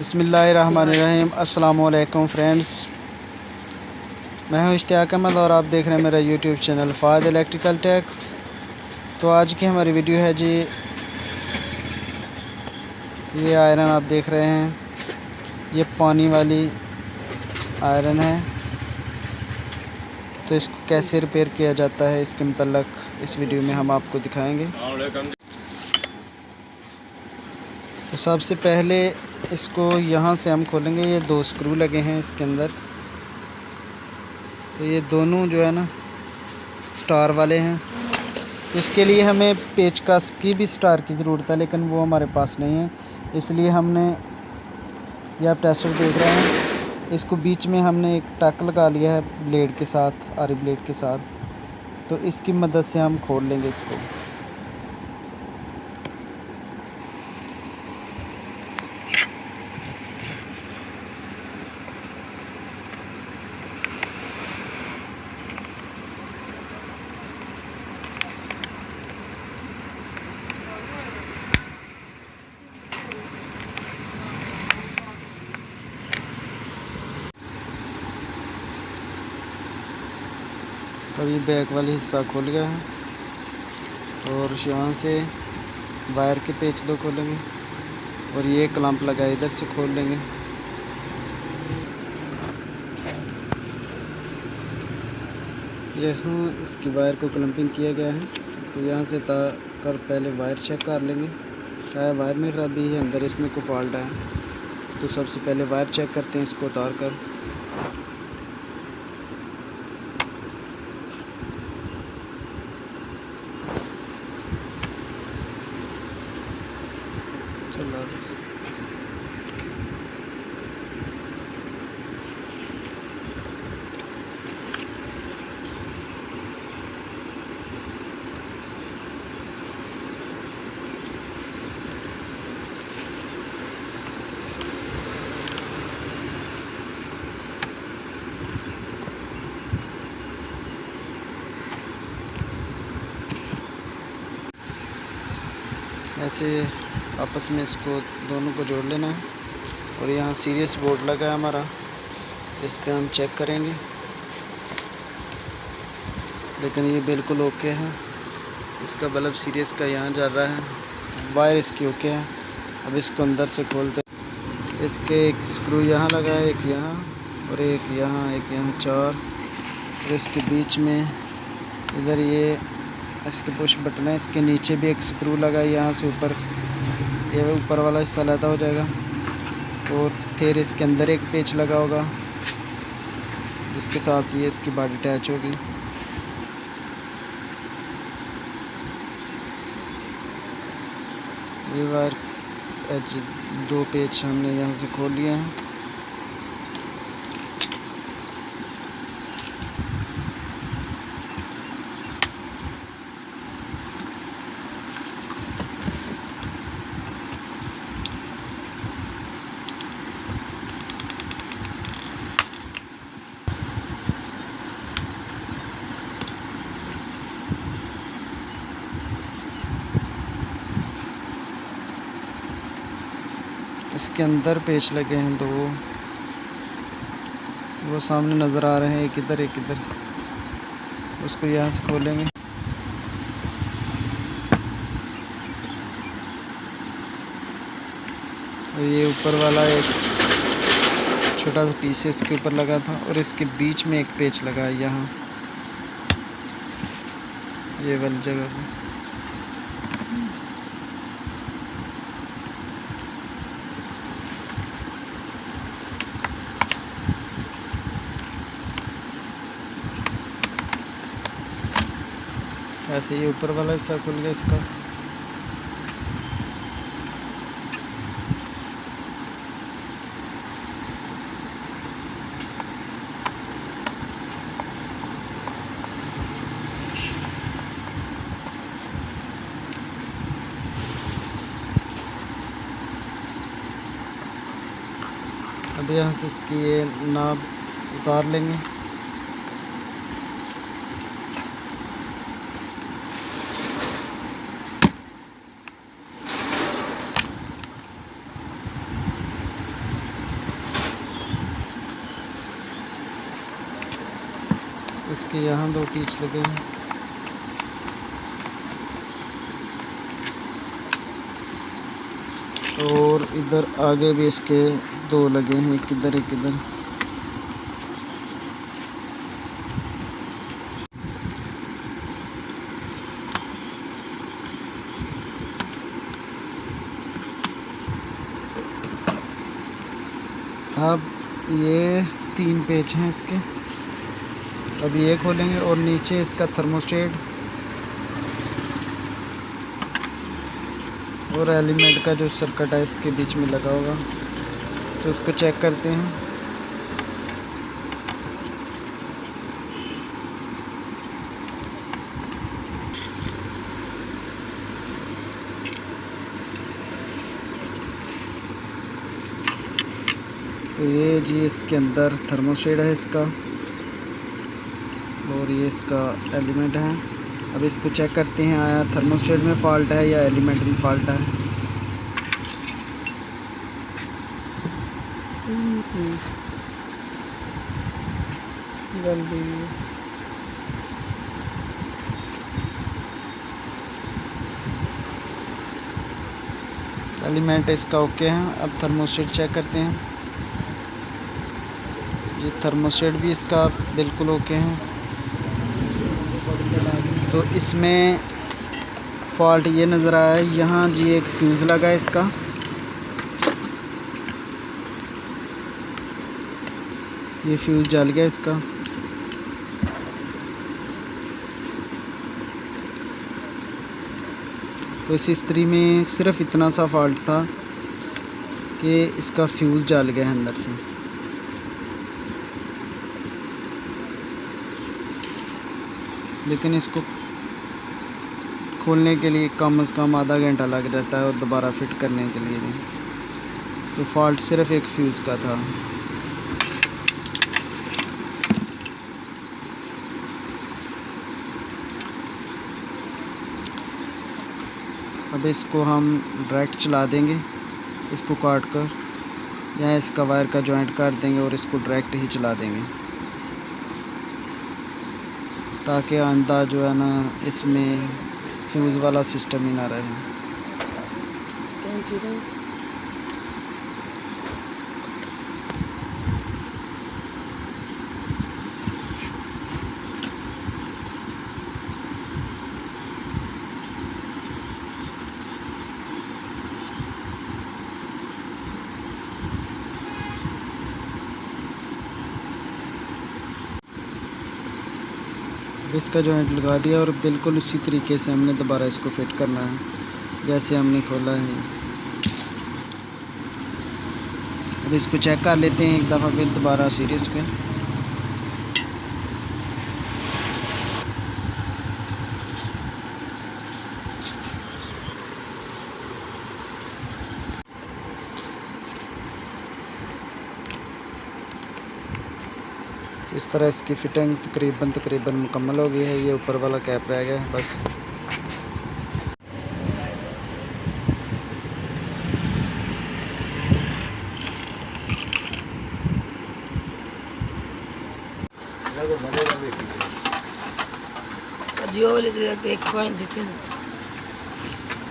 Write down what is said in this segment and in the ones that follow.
बिस्मिल्लाहिर्रहमानिर्रहीम। अस्सलाम वालेकुम फ्रेंड्स, मैं हूं इश्तियाक अहमद और आप देख रहे हैं मेरा यूट्यूब चैनल फ़ाद इलेक्ट्रिकल टेक। तो आज की हमारी वीडियो है जी, ये आयरन आप देख रहे हैं, ये पानी वाली आयरन है। तो इसको कैसे रिपेयर किया जाता है इसके मतलब इस वीडियो में हम आपको दिखाएंगे। तो सबसे पहले इसको यहाँ से हम खोलेंगे। ये 2 स्क्रू लगे हैं इसके अंदर। तो ये दोनों जो है ना स्टार वाले हैं। तो इसके लिए हमें पेचकस की भी स्टार की ज़रूरत है, लेकिन वो हमारे पास नहीं है। इसलिए हमने, ये आप टेस्टर देख रहे हैं, इसको बीच में हमने एक टक लगा लिया है ब्लेड के साथ, आरी ब्लेड के साथ। तो इसकी मदद से हम खोल लेंगे इसको। अब ये बैक वाला हिस्सा खुल गया है और यहाँ से वायर के पेच 2 खोलेंगे और ये क्लैंप लगा इधर से खोल लेंगे। यहाँ इसकी वायर को क्लैंपिंग किया गया है। तो यहाँ से उतार कर पहले वायर चेक कर लेंगे, क्या वायर में खराबी है, अंदर इसमें कोई फॉल्ट है। तो सबसे पहले वायर चेक करते हैं इसको उतार कर। चलो ऐसे आपस में इसको दोनों को जोड़ लेना है। और यहाँ सीरियस बोर्ड लगा है हमारा, इस पे हम चेक करेंगे। लेकिन ये बिल्कुल ओके है। इसका बल्ब सीरियस का यहाँ जा रहा है, वायर इसकी ओके है। अब इसको अंदर से खोलते हैं। इसके एक स्क्रू यहाँ लगा है, एक यहाँ और एक यहाँ, एक यहाँ 4। और इसके बीच में इधर ये इसके पुश बटन है। इसके नीचे भी एक स्क्रू लगा है, यहाँ से ऊपर, ये ऊपर वाला हिस्सा लैदा हो जाएगा। और फिर इसके अंदर एक पेच लगा होगा जिसके साथ ये इसकी बॉडी अटैच होगी। ये वायर 2 पेच हमने यहाँ से खोल लिए हैं। इसके अंदर पेच लगे हैं 2, वो सामने नज़र आ रहे हैं, एक इधर एक इधर। उसको यहाँ से खोलेंगे। और ये ऊपर वाला एक छोटा सा पीस इसके ऊपर लगा था और इसके बीच में एक पेच लगा है यहाँ, ये वाली जगह पे। ऐसे ही ऊपर वाला हिस्सा खुल गया इसका। अब यहाँ से इसकी ये नाब उतार लेंगे। इसके यहाँ 2 पीच लगे हैं और इधर आगे भी इसके 2 लगे हैं, एक इधर एक इधर। अब ये 3 पेच हैं इसके, अब ये खोलेंगे और नीचे इसका थर्मोस्टेट और एलिमेंट का जो सर्किट है इसके बीच में लगा होगा, तो इसको चेक करते हैं। तो ये जी इसके अंदर थर्मोस्टेट है इसका और ये इसका एलिमेंट है। अब इसको चेक करते हैं आया थर्मोस्टेट में फ़ॉल्ट है या एलिमेंट में फ़ॉल्ट है। एलिमेंट इसका ओके है। अब थर्मोस्टेट चेक करते हैं। ये थर्मोस्टेट भी इसका बिल्कुल ओके है। तो इसमें फॉल्ट ये नज़र आया है, यहाँ जी एक फ्यूज़ लगा है इसका, ये फ्यूज़ जल गया इसका। तो इस इस्त्री में सिर्फ इतना सा फॉल्ट था कि इसका फ्यूज़ जल गया अंदर से। लेकिन इसको खोलने के लिए कम से कम आधा घंटा लग जाता है और दोबारा फिट करने के लिए भी। तो फॉल्ट सिर्फ एक फ्यूज़ का था। अब इसको हम डायरेक्ट चला देंगे, इसको काट कर या इसका वायर का जॉइंट काट देंगे और इसको डायरेक्ट ही चला देंगे, ताकि आंदा जो है ना इसमें फ्यूज़ वाला सिस्टम ही ना रहे। इसका जॉइंट लगा दिया और बिल्कुल उसी तरीके से हमने दोबारा इसको फिट करना है जैसे हमने खोला है। अब इसको चेक कर लेते हैं एक दफ़ा फिर दोबारा सीरीज़ पे। तो इस तरह इसकी फिटिंग तकरीबन मुकम्मल हो गई है। ये ऊपर वाला कैप रह गया बस।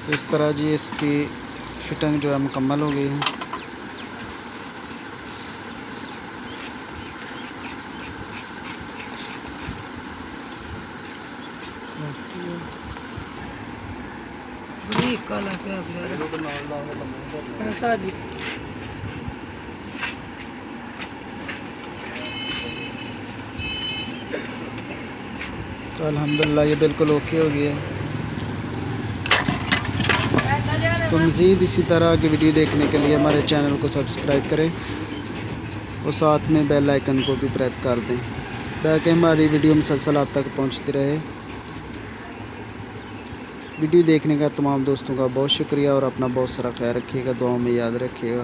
तो इस तरह जी इसकी फिटिंग जो है मुकम्मल हो गई है। काला ऐसा जी। तो अल्हम्दुलिल्लाह ये बिल्कुल ओके हो गया है। तो मज़ीद इसी तरह की वीडियो देखने के लिए हमारे चैनल को सब्सक्राइब करें और साथ में बेल आइकन को भी प्रेस कर दें ताकि हमारी वीडियो मुसलसल आप तक पहुंचती रहे। वीडियो देखने का तमाम दोस्तों का बहुत शुक्रिया और अपना बहुत सारा ख्याल रखिएगा, दुआओं में याद रखिएगा।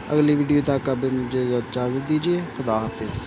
अगली वीडियो तक अब मुझे इजाज़त दीजिए। खुदा हाफिज़।